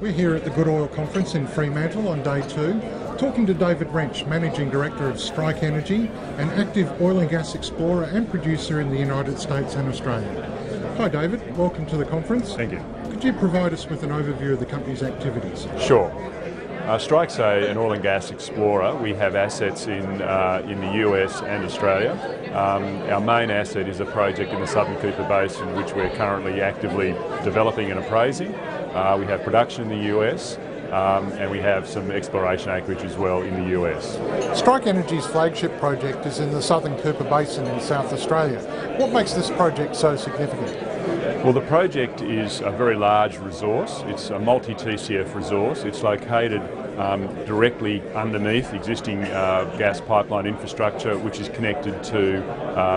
We're here at the Good Oil Conference in Fremantle on day 2, talking to David Wrench, Managing Director of Strike Energy, an active oil and gas explorer and producer in the United States and Australia. Hi David, welcome to the conference. Thank you. Could you provide us with an overview of the company's activities? Sure. Strike's an oil and gas explorer. We have assets in the US and Australia. Our main asset is a project in the southern Cooper Basin, which we're currently actively developing and appraising. We have production in the US, and we have some exploration acreage as well in the US. Strike Energy's flagship project is in the southern Cooper Basin in South Australia. What makes this project so significant? Well, the project is a very large resource. It's a multi-TCF resource. It's located directly underneath existing gas pipeline infrastructure, which is connected to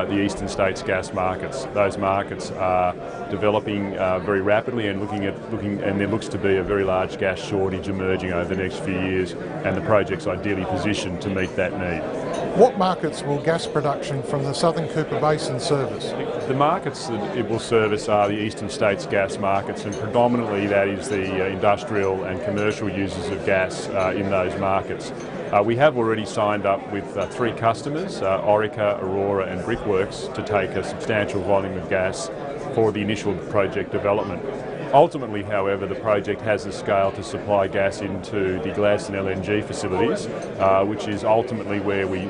the eastern states gas markets. Those markets are developing very rapidly and and there looks to be a very large gas shortage emerging over the next few years, and the project's ideally positioned to meet that need. What markets will gas production from the southern Cooper Basin service? The markets that it will service are the eastern states gas markets, and predominantly that is the industrial and commercial users of gas in those markets. We have already signed up with 3 customers, Orica, Aurora and Brickworks, to take a substantial volume of gas for the initial project development. Ultimately, however, the project has the scale to supply gas into the Gladstone LNG facilities, which is ultimately where we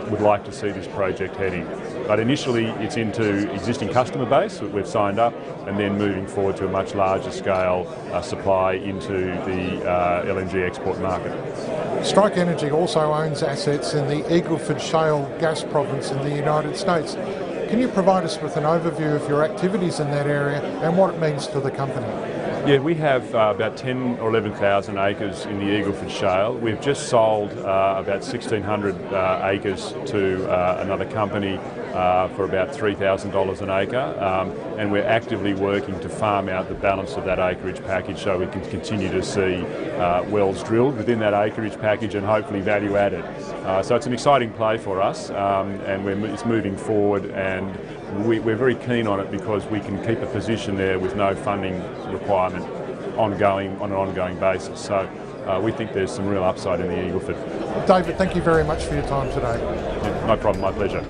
would like to see this project heading. But initially it's into existing customer base that we've signed up, and then moving forward to a much larger scale supply into the LNG export market. Strike Energy also owns assets in the Eagleford Shale gas province in the United States. Can you provide us with an overview of your activities in that area and what it means to the company? Yeah, we have about 10 or 11,000 acres in the Eagleford Shale. We've just sold about 1,600 acres to another company for about $3,000 an acre, and we're actively working to farm out the balance of that acreage package so we can continue to see wells drilled within that acreage package and hopefully value added. So it's an exciting play for us, and it's moving forward, and we're very keen on it because we can keep a position there with no funding requirement on an ongoing basis. So we think there's some real upside in the Eagleford. David, thank you very much for your time today. Yeah, no problem, my pleasure.